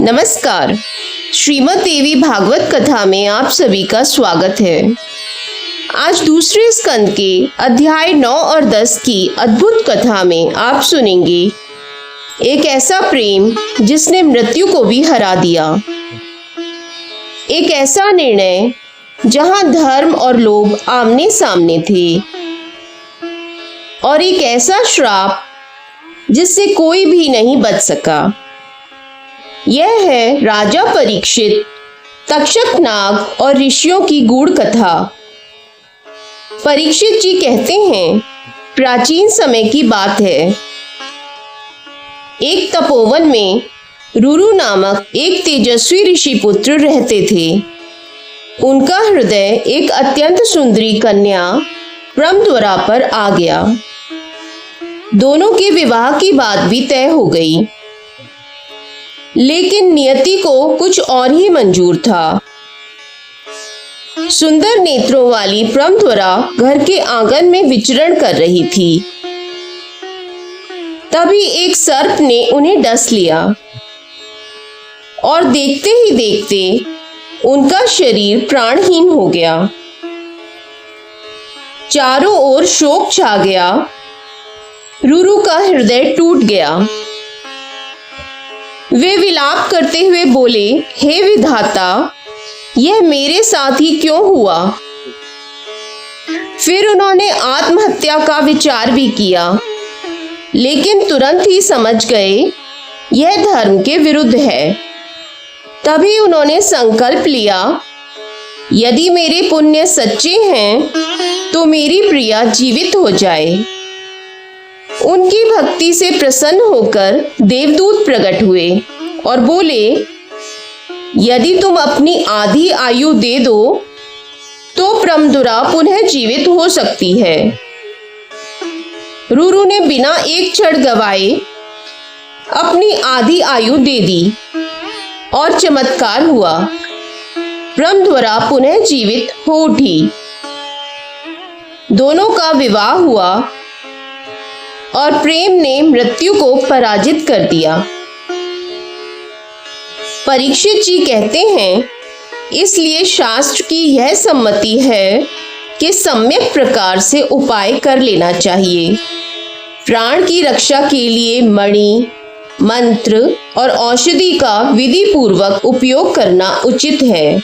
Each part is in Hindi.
नमस्कार। श्रीमद् देवी भागवत कथा में आप सभी का स्वागत है। आज दूसरे स्कंद के अध्याय 9 और 10 की अद्भुत कथा में आप सुनेंगे एक ऐसा प्रेम जिसने मृत्यु को भी हरा दिया, एक ऐसा निर्णय जहां धर्म और लोभ आमने सामने थे, और एक ऐसा श्राप जिससे कोई भी नहीं बच सका। यह है राजा परीक्षित, तक्षक नाग और ऋषियों की गूढ़ कथा। परीक्षित जी कहते हैं, प्राचीन समय की बात है। एक तपोवन में रुरु नामक एक तेजस्वी ऋषि पुत्र रहते थे। उनका हृदय एक अत्यंत सुंदरी कन्या प्रमद्वरा पर आ गया। दोनों के विवाह की बात भी तय हो गई, लेकिन नियति को कुछ और ही मंजूर था। सुंदर नेत्रों वाली प्रमद्वरा घर के आंगन में विचरण कर रही थी। तभी एक सर्प ने उन्हें डस लिया और देखते ही देखते उनका शरीर प्राणहीन हो गया। चारों ओर शोक छा गया। रुरु का हृदय टूट गया। वे विलाप करते हुए बोले, हे विधाता, यह मेरे साथ ही क्यों हुआ? फिर उन्होंने आत्महत्या का विचार भी किया, लेकिन तुरंत ही समझ गए यह धर्म के विरुद्ध है। तभी उन्होंने संकल्प लिया, यदि मेरे पुण्य सच्चे हैं तो मेरी प्रिया जीवित हो जाए। उनकी भक्ति से प्रसन्न होकर देवदूत प्रकट हुए और बोले, यदि तुम अपनी आधी आयु दे दो तो प्रमद्वरा पुनः जीवित हो सकती है। रुरु ने बिना एक क्षण गवाए अपनी आधी आयु दे दी और चमत्कार हुआ। प्रमद्वरा पुनः जीवित हो उठी। दोनों का विवाह हुआ और प्रेम ने मृत्यु को पराजित कर दिया। परीक्षित जी कहते हैं, इसलिए शास्त्र की यह सम्मति है कि सम्यक प्रकार से उपाय कर लेना चाहिए। प्राण की रक्षा के लिए मणि, मंत्र और औषधि का विधि पूर्वक उपयोग करना उचित है।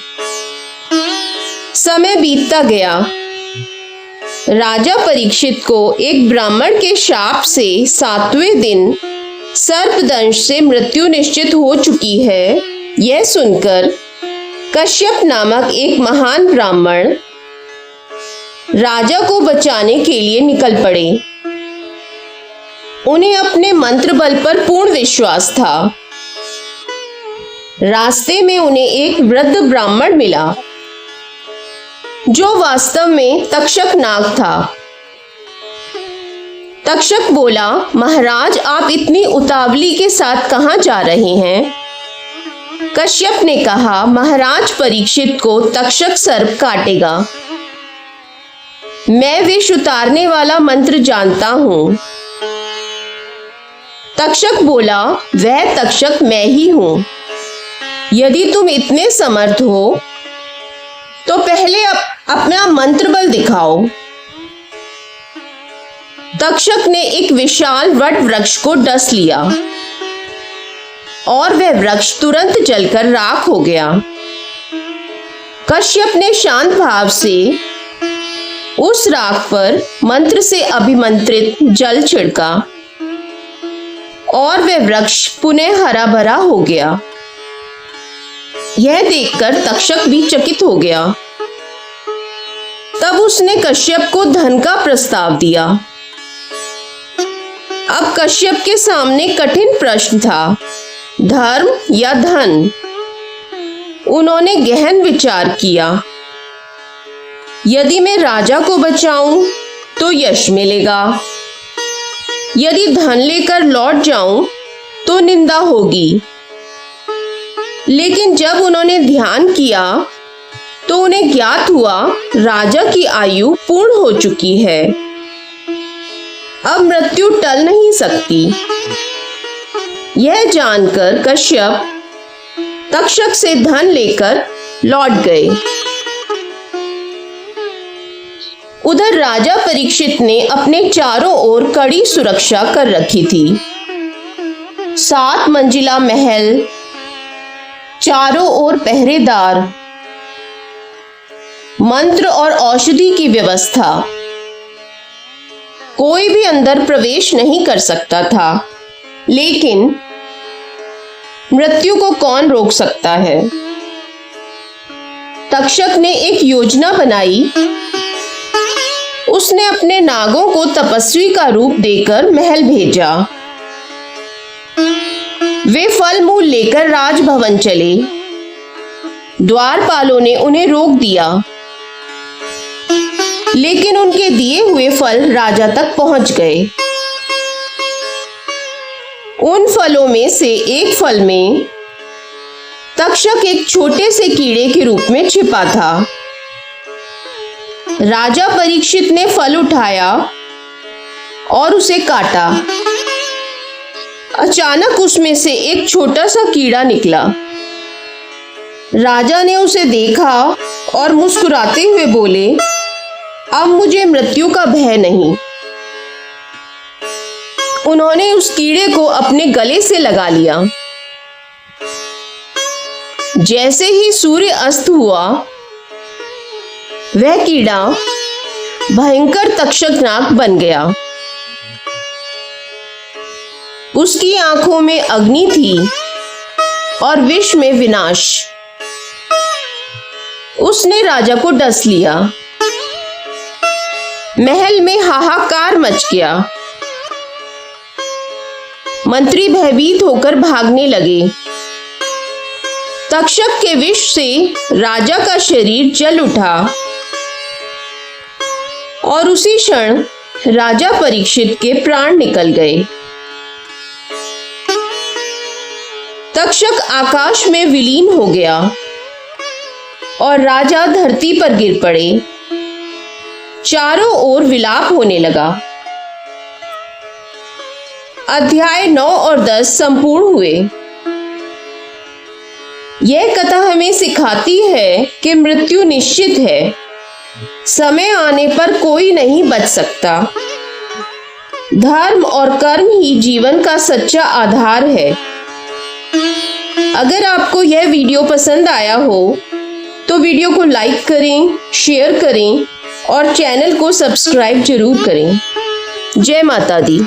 समय बीतता गया। राजा परीक्षित को एक ब्राह्मण के शाप से 7वें दिन सर्पदंश से मृत्यु निश्चित हो चुकी है, यह सुनकर कश्यप नामक एक महान ब्राह्मण राजा को बचाने के लिए निकल पड़े। उन्हें अपने मंत्र बल पर पूर्ण विश्वास था। रास्ते में उन्हें एक वृद्ध ब्राह्मण मिला, जो वास्तव में तक्षक नाग था। तक्षक बोला, महाराज, आप इतनी उतावली के साथ कहां जा रहे हैं? कश्यप ने कहा, महाराज, परीक्षित को तक्षक सर्प काटेगा। मैं विष उतारने वाला मंत्र जानता हूं। तक्षक बोला, वह तक्षक मैं ही हूं। यदि तुम इतने समर्थ हो तो पहले अपना मंत्र बल दिखाओ। तक्षक ने एक विशाल वट वृक्ष को डस लिया और वह वृक्ष तुरंत जलकर राख हो गया। कश्यप ने शांत भाव से उस राख पर मंत्र से अभिमंत्रित जल छिड़का और वह वृक्ष पुनः हरा भरा हो गया। यह देखकर तक्षक भी चकित हो गया। तब उसने कश्यप को धन का प्रस्ताव दिया। अब कश्यप के सामने कठिन प्रश्न था, धर्म या धन? उन्होंने गहन विचार किया। यदि मैं राजा को बचाऊं तो यश मिलेगा, यदि धन लेकर लौट जाऊं तो निंदा होगी। लेकिन जब उन्होंने ध्यान किया तो उन्हें ज्ञात हुआ राजा की आयु पूर्ण हो चुकी है। अब मृत्यु टल नहीं सकती। यह जानकर कश्यप तक्षक से धन लेकर लौट गए। उधर राजा परीक्षित ने अपने चारों ओर कड़ी सुरक्षा कर रखी थी। 7 मंजिला महल, चारों ओर पहरेदार, मंत्र और औषधि की व्यवस्था। कोई भी अंदर प्रवेश नहीं कर सकता था, लेकिन मृत्यु को कौन रोक सकता है। तक्षक ने एक योजना बनाई। उसने अपने नागों को तपस्वी का रूप देकर महल भेजा। वे फल मूल लेकर राजभवन चले। द्वारपालों ने उन्हें रोक दिया, लेकिन उनके दिए हुए फल राजा तक पहुंच गए। उन फलों में से एक फल में तक्षक एक छोटे से कीड़े के रूप में छिपा था। राजा परीक्षित ने फल उठाया और उसे काटा। अचानक उसमें से एक छोटा सा कीड़ा निकला। राजा ने उसे देखा और मुस्कुराते हुए बोले, अब मुझे मृत्यु का भय नहीं। उन्होंने उस कीड़े को अपने गले से लगा लिया। जैसे ही सूर्य अस्त हुआ, वह कीड़ा भयंकर तक्षकनाग बन गया। उसकी आंखों में अग्नि थी और विष में विनाश। उसने राजा को डस लिया। महल में हाहाकार मच गया। मंत्री भयभीत होकर भागने लगे। तक्षक के विष से राजा का शरीर जल उठा और उसी क्षण राजा परीक्षित के प्राण निकल गए। तक्षक आकाश में विलीन हो गया और राजा धरती पर गिर पड़े। चारों ओर विलाप होने लगा। अध्याय 9 और 10 संपूर्ण हुए। यह कथा हमें सिखाती है कि मृत्यु निश्चित है। समय आने पर कोई नहीं बच सकता। धर्म और कर्म ही जीवन का सच्चा आधार है। अगर आपको यह वीडियो पसंद आया हो तो वीडियो को लाइक करें, शेयर करें और चैनल को सब्सक्राइब जरूर करें। जय माता दी।